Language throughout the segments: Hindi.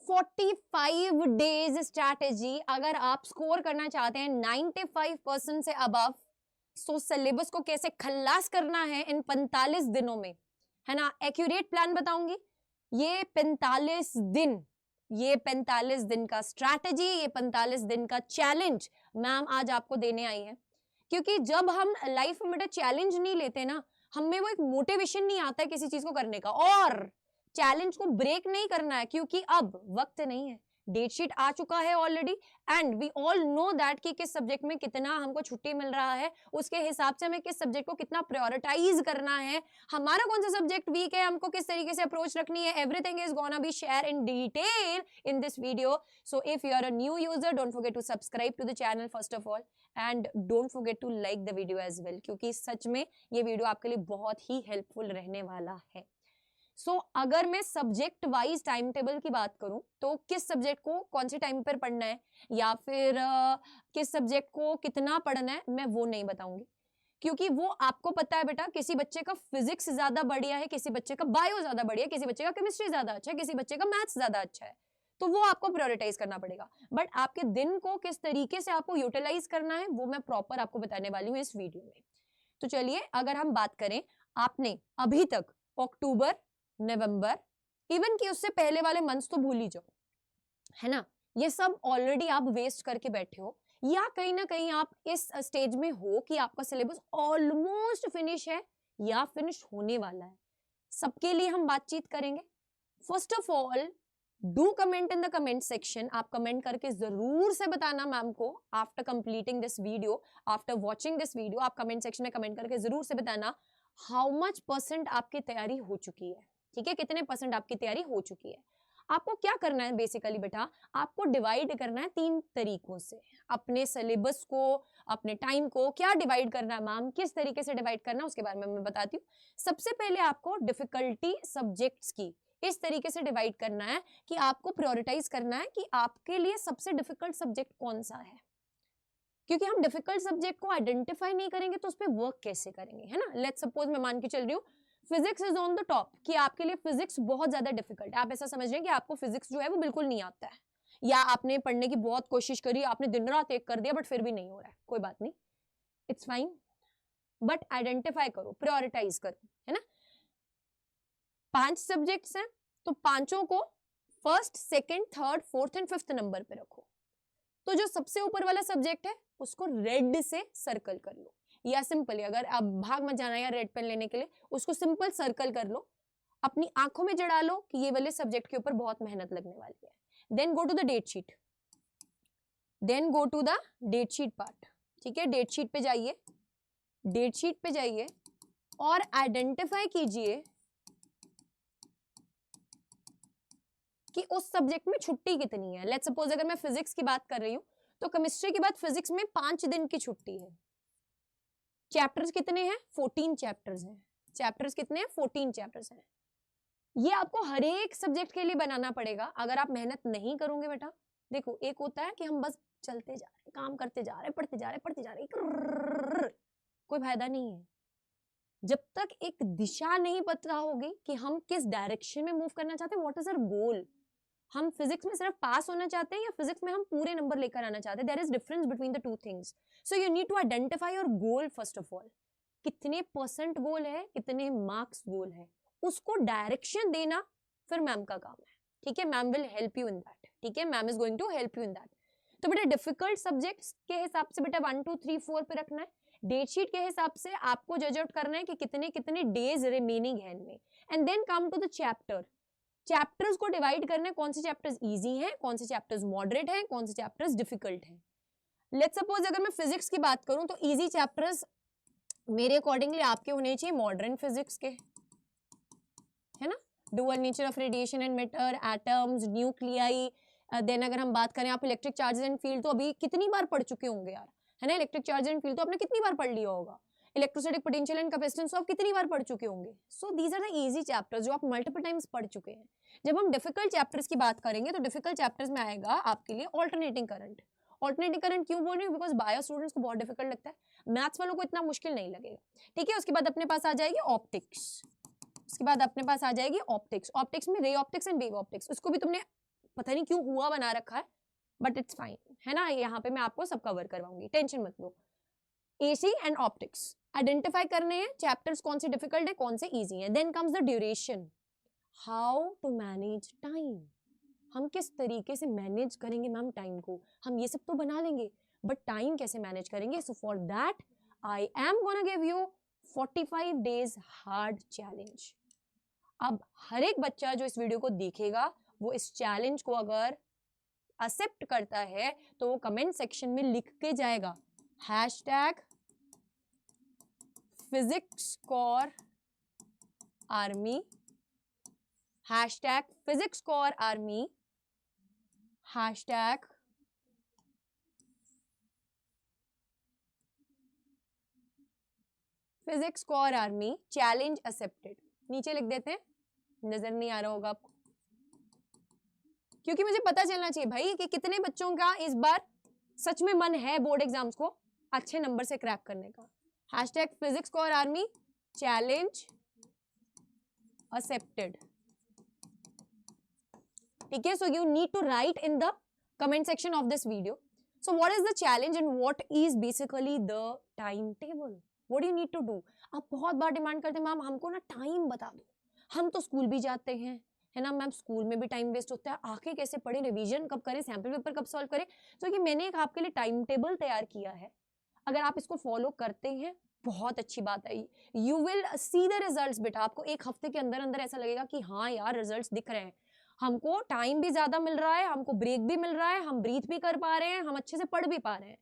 45 डेज स्ट्रैटेजी। अगर आप स्कोर करना चाहते हैं 95% से अबव, सो सिलेबस को कैसे खल्लास करना है इन 45 दिनों में, है ना। एक्यूरेट प्लान बताऊंगी। ये 45 दिन का स्ट्रैटेजी, ये 45 दिन का चैलेंज मैम आज आपको देने आई है। क्योंकि जब हम लाइफ में बेटा चैलेंज नहीं लेते ना, हमें वो एक मोटिवेशन नहीं आता है किसी चीज को करने का, और चैलेंज को ब्रेक नहीं करना है क्योंकि अब वक्त नहीं है। डेट शीट आ चुका है already, and we all know that कि किस सब्जेक्ट में कितना हमको छुट्टी मिल रहा है, उसके हिसाब से हमें किस सब्जेक्ट को कितना प्रायोरिटाइज करना है, हमारा कौन सा सब्जेक्ट वीक है, हमको किस तरीके से अप्रोच रखनी है। Everything is gonna be share in detail in this video. So if you are a new user, don't forget to subscribe to the channel first of all, and don't forget to like the video as well, क्योंकि सच में ये वीडियो आपके लिए बहुत ही हेल्पफुल रहने वाला है। अगर मैं सब्जेक्ट वाइज टाइम टेबल की बात करूं तो किस सब्जेक्ट को कौन से टाइम पर पढ़ना है या फिर किस सब्जेक्ट को कितना पढ़ना है, मैं वो नहीं बताऊंगी। क्योंकि वो आपको पता है बेटा, किसी बच्चे का फिजिक्स ज्यादा बढ़िया है, किसी बच्चे का बायो ज्यादा बढ़िया है, किसी बच्चे का केमिस्ट्री ज्यादा अच्छा है, किसी बच्चे का मैथ्स ज्यादा अच्छा है, तो वो आपको प्रायोरिटाइज करना पड़ेगा। बट आपके दिन को किस तरीके से आपको यूटिलाइज करना है वो मैं प्रॉपर आपको बताने वाली हूँ इस वीडियो में। तो चलिए, अगर हम बात करें, आपने अभी तक अक्टूबर, नवंबर, इवन कि उससे पहले वाले मंथ्स तो भूल ही जाओ, है ना, ये सब ऑलरेडी आप वेस्ट करके बैठे हो, या कहीं ना कहीं आप इस स्टेज में हो कि आपका सिलेबस ऑलमोस्ट फिनिश है या फिनिश होने वाला है। सबके लिए हम बातचीत करेंगे। First of all, do comment in the comment section. आप कमेंट करके जरूर से बताना मैम को, after completing this video, after watching this video, आप कमेंट सेक्शन में कमेंट करके जरूर से बताना हाउ मच % आपकी तैयारी हो चुकी है। ठीक है, कितने % आपकी तैयारी हो चुकी है। आपको क्या करना है बेसिकली बेटा, आपको डिवाइड करना है 3 तरीकों से अपने सिलेबस को, अपने टाइम को। क्या डिवाइड करना है मैम, किस तरीके से डिवाइड करना है, उसके बारे में मैं बताती हूँ। सबसे पहले आपको डिफिकल्टी सब्जेक्ट्स की इस तरीके से डिवाइड करना है कि आपको प्रायोरिटाइज करना है कि आपके लिए सबसे डिफिकल्ट सब्जेक्ट कौन सा है। क्योंकि हम डिफिकल्ट सब्जेक्ट को आइडेंटिफाई नहीं करेंगे तो उस पर वर्क कैसे करेंगे, है ना। लेट्स सपोज मैं मान के चल रही हूँ physics is on the top, कि आपके लिए फिजिक्स बहुत ज्यादा डिफिकल्ट है। आप ऐसा समझ रहे हैं कि आपको फिजिक्स जो है वो बिल्कुल नहीं आता है, या आपने पढ़ने की बहुत कोशिश करी, आपने दिन रात एक कर दिया बट फिर भी नहीं हो रहा है, कोई बात नहीं, इट्स फाइन, बट आइडेंटिफाई करो, प्रायोरिटाइज करो, है ना। 5 सब्जेक्ट्स हैं तो पांचों को first, second, third, fourth and fifth number पे रखो। तो जो सबसे ऊपर वाला सब्जेक्ट है उसको रेड से सर्कल कर लो, या सिंपली, अगर आप भाग मत जाना या रेड पेन लेने के लिए, उसको सिंपल सर्कल कर लो, अपनी आंखों में जड़ा लो कि ये वाले सब्जेक्ट के ऊपर बहुत मेहनत लगने वाली है। Then go to the date sheet, then go to the date sheet part. ठीक है, डेट शीट पे जाइए, डेट शीट पे जाइए और आइडेंटिफाई कीजिए कि उस सब्जेक्ट में छुट्टी कितनी है। लेट्स सपोज अगर मैं फिजिक्स की बात कर रही हूं तो केमिस्ट्री के बाद फिजिक्स में 5 दिन की छुट्टी है। चैप्टर्स कितने हैं? 14 चैप्टर्स हैं। चैप्टर्स कितने हैं? 14 चैप्टर्स हैं। ये आपको हर एक सब्जेक्ट के लिए बनाना पड़ेगा। अगर आप मेहनत नहीं करोगे बेटा, देखो एक होता है कि हम बस चलते जा रहे, काम करते जा रहे, पढ़ते जा रहे, पढ़ते जा रहे, कोई फायदा नहीं है। जब तक एक दिशा नहीं पता होगी कि हम किस डायरेक्शन में मूव करना चाहते हैं, व्हाट इज आवर गोल, हम फिजिक्स में सिर्फ पास होना चाहते हैं या फिजिक्स में हम पूरे नंबर लेकर आना चाहते हैं, there is difference between the two things. So you need to identify your goal first of all. कितने % गोल है, कितने मार्क्स गोल है, उसको डायरेक्शन देना फिर मैम का काम है। ठीक है, ma'am will help you in that. ठीक है, ma'am is going to help you in that. तो बेटा डिफिकल्ट सब्जेक्ट्स के हिसाब से बेटा 1 2 3 4 पे रखना है। डेट शीट के हिसाब से आपको जज आउट करना है कि कितने कितने डेज रिमेनिंग है इनमें, and then come to the chapter. Chapters को डिवाइड करना है, कौन से चैप्टर्स इजी हैं, कौन से चैप्टर्स मॉडरेट हैं, कौन से चैप्टर्स डिफिकल्ट हैं। लेट्स सपोज अगर मैं फिजिक्स की बात करूं तो इजी चैप्टर्स मेरे अकॉर्डिंगली आपके होने चाहिए मॉडर्न फिजिक्स के, है ना, dual nature of radiation and matter, atoms, nuclei. Then अगर हम बात करें आप इलेक्ट्रिक चार्जेस एंड फील्ड, तो अभी कितनी बार पढ़ चुके होंगे यार, है ना। इलेक्ट्रिक चार्ज एंड फील्ड तो आपने कितनी बार पढ़ लिया होगा। इलेक्ट्रोस्टैटिक पोटेंशियल एंड कैपेसिटेंस तो आप कितनी बार पढ़ चुके होंगे। So these are the easy chapters जो आप मल्टीपल टाइम्स पढ़ चुके हैं। जब हम डिफिकल्ट चैप्टर्स की बात करेंगे तो डिफिकल्ट चैप्टर्स में आएगा आपके लिए ऑल्टरनेटिंग करंट। ऑल्टरनेटिंग करंट क्यों बोल रही हूँ, बिकॉज बायो स्टूडेंट्स को बहुत डिफिकल्ट लगता है, मैथ्स वालों को इतना मुश्किल नहीं लगेगा। ठीक है, उसके बाद अपने पास आ जाएगी ऑप्टिक्स, उसके बाद अपने पास आ जाएगी ऑप्टिक्स। ऑप्टिक्स में ray optics and wave optics, उसको भी तुमने पता नहीं क्यों हुआ बना रखा है, बट इट्स फाइन, है ना। यहाँ पे मैं आपको सब कवर करवाऊंगी, टेंशन मत लो। एसी एंड ऑप्टिक्स आइडेंटिफाई करने हैं चैप्टर्स, कौन से डिफिकल्ट है कौन से इजी है। Then comes the duration, how to manage time, हम किस तरीके से मैनेज करेंगे मैम टाइम को। हम ये सब तो बना लेंगे, बट टाइम कैसे मैनेज करेंगे। So for that I am gonna give you 45 days hard challenge. अब हर एक बच्चा जो इस वीडियो को देखेगा वो इस चैलेंज को अगर एक्सेप्ट करता है तो वो कमेंट सेक्शन में लिख के जाएगा hashtag physics core army, hashtag physics core army, hashtag physics core army, challenge accepted. नीचे लिख देते हैं, नजर नहीं आ रहा होगा आपको, क्योंकि मुझे पता चलना चाहिए भाई कि कितने बच्चों का इस बार सच में मन है बोर्ड एग्जाम्स को अच्छे नंबर से क्रैक करने का। Hashtag physics core army, challenge accepted. ठीक है, so you need to write in the comment section of this video, so what is the challenge and what is basically the time table, what you need to do. आप बहुत बार डिमांड करते हैं मैम हमको ना टाइम बता दो, हम तो स्कूल भी जाते हैं, है ना मैम, स्कूल में भी टाइम वेस्ट होता है, आके कैसे पढ़े, रिवीजन कब करें, सैंपल पेपर कब सॉल्व करें। तो ये मैंने एक आपके लिए टाइम टेबल तैयार किया है, अगर आप इसको फॉलो करते हैं बहुत अच्छी बात है, you will see the results. बेटा आपको एक हफ्ते के अंदर अंदर ऐसा लगेगा कि हाँ यार रिजल्ट्स दिख रहे हैं, हमको टाइम भी ज्यादा मिल रहा है, हमको ब्रेक भी मिल रहा है, हम ब्रीथ भी कर पा रहे हैं, हम अच्छे से पढ़ भी पा रहे हैं।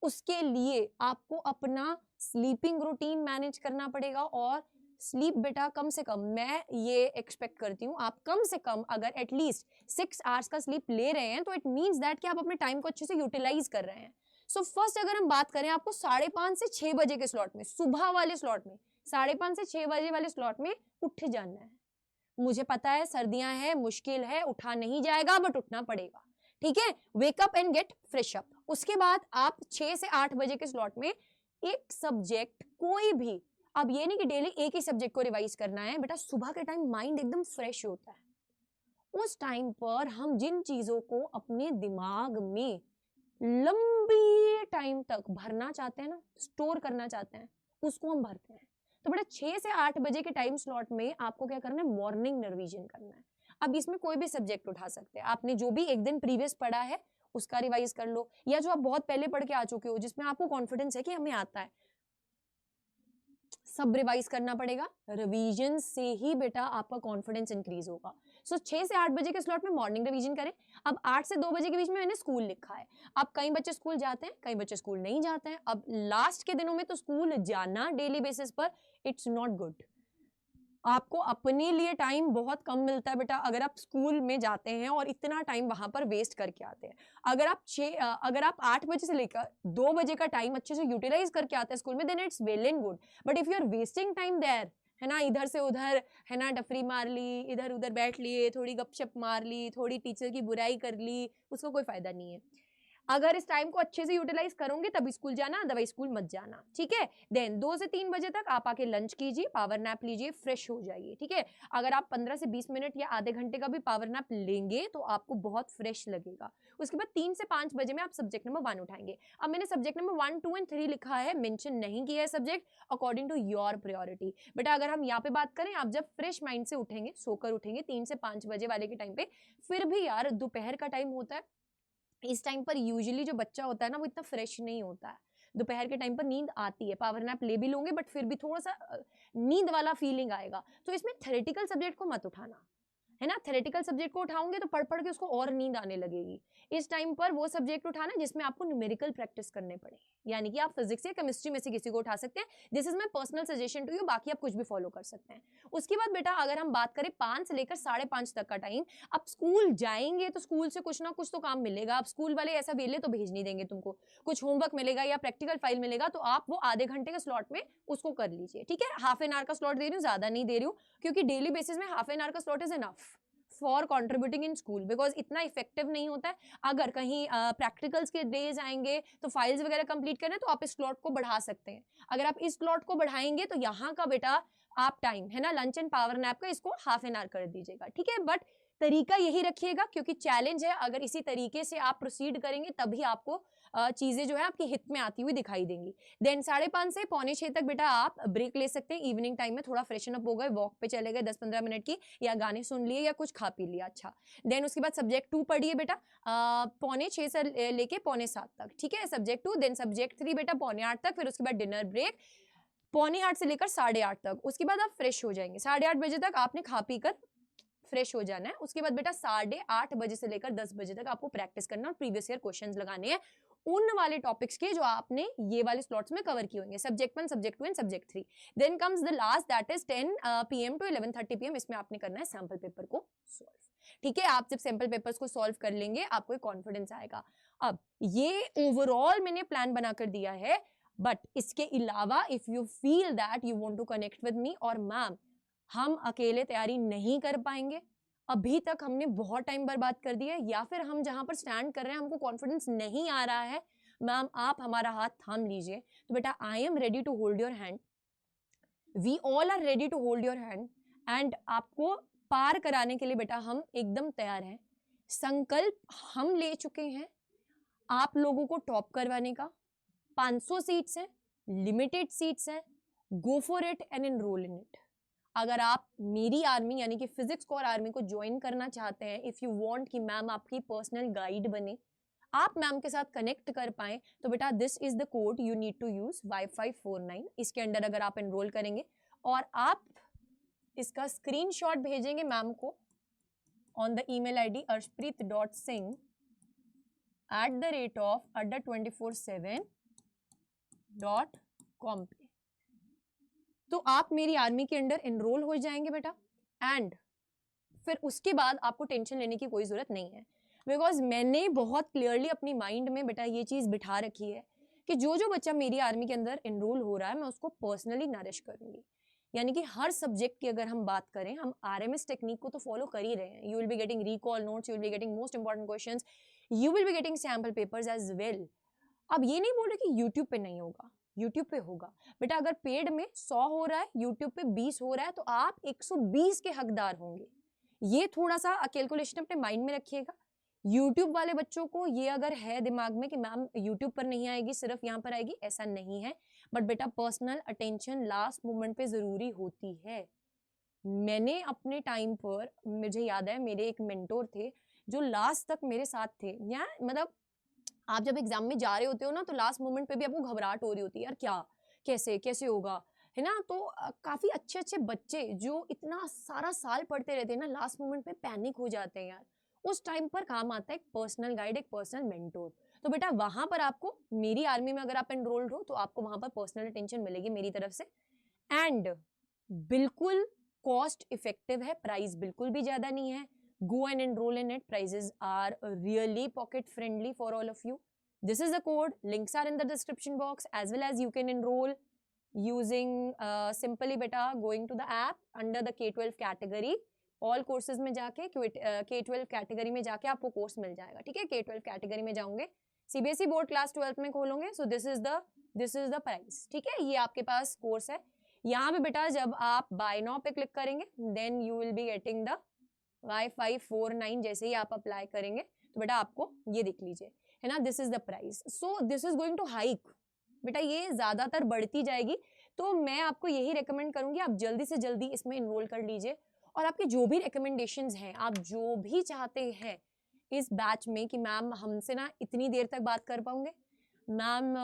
उसके लिए आपको अपना स्लीपिंग रूटीन मैनेज करना पड़ेगा, और स्लीप बेटा कम से कम, मैं ये एक्सपेक्ट करती हूँ आप कम से कम अगर एटलीस्ट 6 आवर्स का स्लीप ले रहे हैं तो इट मीन्स दैट कि आप अपने टाइम को अच्छे से यूटिलाइज कर रहे हैं। सो फर्स्ट अगर हम बात करें, आपको 5:30 से 6 बजे के स्लॉट में, सुबह वाले स्लॉट में, 5:30 से 6 बजे वाले स्लॉट में उठ जाना है। मुझे पता है सर्दियां हैं, मुश्किल है, उठा नहीं जाएगा, बट उठना पड़ेगा। ठीक है, wake up and gate fresh up. उसके बाद आप 6 से 8 बजे के स्लॉट में एक सब्जेक्ट कोई भी, अब ये नहीं कि डेली एक ही सब्जेक्ट को रिवाइज करना है, बेटा सुबह के टाइम माइंड एकदम फ्रेश होता है, उस टाइम पर हम जिन चीजों को अपने दिमाग में लंबी टाइम तक भरना चाहते हैं ना, स्टोर करना चाहते हैं, उसको हम भरते हैं। तो बेटा 6 से 8 बजे के टाइम स्लॉट में आपको क्या करना है, मॉर्निंग रिवीजन करना है। अब इसमें कोई भी सब्जेक्ट उठा सकते हैं, आपने जो भी एक दिन प्रीवियस पढ़ा है उसका रिवाइज कर लो, या जो आप बहुत पहले पढ़ के आ चुके हो जिसमें आपको कॉन्फिडेंस है कि हमें आता है, सब रिवाइज करना पड़ेगा। रिवीजन से ही बेटा आपका कॉन्फिडेंस इंक्रीज होगा। सो 6 से 8 बजे के स्लॉट में मॉर्निंग रिवीजन करें। अब 8 से 2 बजे के बीच में मैंने स्कूल लिखा है। अब कई बच्चे स्कूल जाते हैं, कई बच्चे स्कूल नहीं जाते हैं। अब लास्ट के दिनों में तो स्कूल जाना डेली बेसिस पर इट्स नॉट गुड, आपको अपने लिए टाइम बहुत कम मिलता है बेटा अगर आप स्कूल में जाते हैं और इतना टाइम वहां पर वेस्ट करके आते हैं। अगर आप 8 बजे से लेकर 2 बजे का टाइम अच्छे से यूटिलाइज करके आते हैं स्कूल में, then it's well and good. But if you are wasting time there, है ना, इधर से उधर, है ना, डफरी मार ली, इधर उधर बैठ लिए, थोड़ी गपशप मार ली, थोड़ी टीचर की बुराई कर ली, उसका कोई फायदा नहीं है। अगर इस टाइम को अच्छे से यूटिलाइज करोगे तभी स्कूल जाना, अदरवाइज स्कूल मत जाना। ठीक है, देन 2 से 3 बजे तक आप आके लंच कीजिए, पावर नैप लीजिए, फ्रेश हो जाइए। ठीक है, अगर आप 15 से 20 मिनट या आधे घंटे का भी पावर नैप लेंगे तो आपको बहुत फ्रेश लगेगा। उसके बाद 3 से 5 बजे में आप सब्जेक्ट नंबर 1 उठाएंगे। अब मैंने सब्जेक्ट नंबर 1, 2 एंड 3 लिखा है, मेंशन नहीं किया है subject, according to your priority. बेटा अगर हम यहाँ पे बात करें, आप जब फ्रेश माइंड से उठेंगे, सोकर उठेंगे 3 से 5 बजे वाले के टाइम पे, फिर भी यार दोपहर का टाइम होता है, इस टाइम पर यूजुअली जो बच्चा होता है ना वो इतना फ्रेश नहीं होता है। दोपहर के टाइम पर नींद आती है, पावर नैप ले भी लोगे बट फिर भी थोड़ा सा नींद वाला फीलिंग आएगा। तो इसमें थ्योरेटिकल सब्जेक्ट को मत उठाना, है ना। थ्योरेटिकल सब्जेक्ट को उठाओगे तो पढ़ पढ़ के उसको और नींद आने लगेगी। इस टाइम पर वो सब्जेक्ट उठाना जिसमें आपको न्यूमेरिकल प्रैक्टिस करने पड़े, यानी कि आप फिजिक्स या केमिस्ट्री में से किसी को उठा सकते हैं। This is my personal suggestion to you, बाकी आप कुछ भी फॉलो कर सकते हैं। उसके बाद बेटा अगर हम बात करें 5 से लेकर 5:30 तक का टाइम, आप स्कूल जाएंगे तो स्कूल से कुछ ना कुछ तो काम मिलेगा। आप स्कूल वाले ऐसा वेले तो भेज नहीं देंगे तुमको, कुछ होमवर्क मिलेगा या प्रैक्टिकल फाइल मिलेगा, तो आप वो आधे घंटे के स्लॉट में उसको कर लीजिए। ठीक है, हाफ एन आवर का स्लॉट दे रही हूँ, ज्यादा नहीं दे रही हूँ, क्योंकि डेली बेसिस में हाफ एन आवर का slot is enough for contributing in school, because इतना इफेक्टिव नहीं होता है। अगर कहीं प्रैक्टिकल्स के डेज आएंगे तो फाइल्स वगैरह कंप्लीट करना है तो आप इस स्लॉट को बढ़ा सकते हैं। अगर आप इस स्लॉट को बढ़ाएंगे तो यहाँ का बेटा आप टाइम, है ना, लंच एंड पावर नैप का, इसको हाफ एन आवर कर दीजिएगा। ठीक है, बट तरीका यही रखिएगा क्योंकि चैलेंज है, अगर इसी तरीके से आप प्रोसीड करेंगे तभी आपको चीजें जो है आपकी हित में आती हुई दिखाई देंगी। देन 5:30 से 5:45 तक बेटा आप ब्रेक ले सकते हैं। इवनिंग टाइम में थोड़ा फ्रेशन अप हो गए, वॉक पे चले गए 10-15 मिनट की, या गाने सुन लिए या कुछ खा पी लिया। अच्छा, देन उसके बाद सब्जेक्ट 2 पढ़िए बेटा 6:45 से लेके 6:45 तक, ठीक है, सब्जेक्ट 2। देन सब्जेक्ट 3 बेटा 7:45 तक, फिर उसके बाद डिनर ब्रेक 7:45 से लेकर 8:30 तक। उसके बाद आप फ्रेश हो जाएंगे, 8:30 बजे तक आपने खा पी कर फ्रेश हो जाना है। उसके बाद बेटा 8:30 बजे से लेकर 10 बजे तक आपको प्रैक्टिस करना और प्रीवियस ईयर क्वेश्चंस लगाने हैं उन वाले टॉपिक्स के जो आपने ये वाले स्लॉट्स में कवर किए होंगे, subject 1, subject 2 and subject 3। Then comes the last, that is 10 PM to 11:30 PM। इसमें आपने करना है सैंपल पेपर को सॉल्व। ठीक है, आप जब सैंपल पेपर्स को सॉल्व कर लेंगे आपको एक कॉन्फिडेंस आएगा। अब ये ओवरऑल मैंने प्लान बनाकर दिया है, बट इसके अलावा if you feel that you want to connect with me और मैम हम अकेले तैयारी नहीं कर पाएंगे, अभी तक हमने बहुत टाइम बर्बाद कर दिया है, या फिर हम जहां पर स्टैंड कर रहे हैं हमको कॉन्फिडेंस नहीं आ रहा है, मैम आप हमारा हाथ थाम लीजिए, तो बेटा I am ready to hold your hand, we all are ready to hold your hand, and आपको पार कराने के लिए बेटा हम एकदम तैयार हैं। संकल्प हम ले चुके हैं आप लोगों को टॉप करवाने का। 500 सीट्स हैं, लिमिटेड सीट्स हैं, go for it and enrol in it. अगर आप मेरी आर्मी यानी कि फिजिक्स कोर आर्मी को ज्वाइन करना चाहते हैं, इफ यू वांट कि मैम आपकी पर्सनल गाइड बने, आप मैम के साथ कनेक्ट कर पाए, तो बेटा this is the code you need to use Y549। इसके अंडर अगर आप एनरोल करेंगे और आप इसका स्क्रीनशॉट भेजेंगे मैम को on the email ID arshpreet.singh@247.com पे, तो आप मेरी आर्मी के अंडर एनरोल हो जाएंगे बेटा। एंड फिर उसके बाद आपको टेंशन लेने की कोई जरूरत नहीं है, बिकॉज मैंने बहुत क्लियरली अपनी माइंड में बेटा ये चीज बिठा रखी है कि जो जो बच्चा मेरी आर्मी के अंदर एनरोल हो रहा है मैं उसको पर्सनली नरिश करूंगी। यानी कि हर सब्जेक्ट की अगर हम बात करें, हम RMS टेक्निक को तो फॉलो कर ही रहे हैं। You will be getting recall notes, you will be getting most important questions, you will be getting sample papers as well. अब ये नहीं बोल रहे कि यूट्यूब पे नहीं होगा, यूट्यूब पे होगा बेटा। अगर पेड में 100 हो रहा है, यूट्यूब पे 20 हो रहा है, तो आप 120 के हकदार होंगे। ये थोड़ा सा कैलकुलेशन अपने माइंड में रखिएगा। यूट्यूब वाले बच्चों को ये अगर है दिमाग में कि मैम यूट्यूब पर नहीं आएगी, सिर्फ यहाँ पर आएगी, ऐसा नहीं है। बट बेटा पर्सनल अटेंशन लास्ट मोमेंट पे जरूरी होती है। मैंने अपने टाइम पर, मुझे याद है मेरे एक मेंटोर थे जो लास्ट तक मेरे साथ थे। या मतलब आप जब एग्जाम में जा रहे होते हो ना, तो लास्ट मोमेंट पे भी आपको घबराहट हो रही होती है, यार क्या कैसे कैसे होगा, है ना। तो काफी अच्छे अच्छे बच्चे जो इतना सारा साल पढ़ते रहते हैं ना, लास्ट मोमेंट पे पैनिक हो जाते हैं यार। उस टाइम पर काम आता है एक पर्सनल गाइड, एक पर्सनल मेंटोर। तो बेटा वहां पर आपको, मेरी आर्मी में अगर आप एनरोल्ड हो तो आपको वहां पर पर्सनल अटेंशन मिलेगी मेरी तरफ से। एंड बिल्कुल कॉस्ट इफेक्टिव है, प्राइस बिल्कुल भी ज्यादा नहीं है। Go and enroll in it. Prices are really pocket friendly for all of you. This is the code. Links are in the description box, as well as you can enroll using simply beta going to the app under the K12 category. All courses में जाके K12 category में जाके आपको कोर्स मिल जाएगा। ठीक है, K12 category में जाओगे, CBSE बोर्ड क्लास 12 में खोलोगे, so this is the price। ठीक है, ये आपके पास कोर्स है। यहाँ पे बेटा जब आप बाय नाउ पे क्लिक करेंगे, then you will be getting the Y549। जैसे ही आप अप्लाई करेंगे तो बेटा आपको ये देख लीजिए, है ना, this is the price. So this is going to hike बेटा, ये ज्यादातर बढ़ती जाएगी। तो मैं आपको यही रेकमेंड करूंगी आप जल्दी से जल्दी इसमें इनरोल कर लीजिए। और आपके जो भी रिकमेंडेशंस हैं, आप जो भी चाहते हैं इस बैच में कि मैम हमसे ना इतनी देर तक बात कर पाओगे, मैम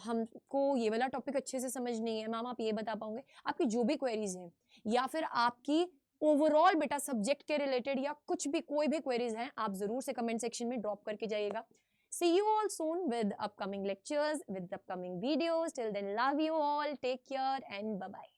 हमको ये वाला टॉपिक अच्छे से समझ नहीं है, मैम आप ये बता पाओगे, आपकी जो भी क्वेरीज हैं, या फिर आपकी ओवरऑल बेटा सब्जेक्ट के रिलेटेड या कुछ भी कोई भी क्वेरीज हैं, आप जरूर से कमेंट सेक्शन में ड्रॉप करके जाइएगा। See you all soon with upcoming lectures, with upcoming videos. Till then, love you all. Take care and bye-bye.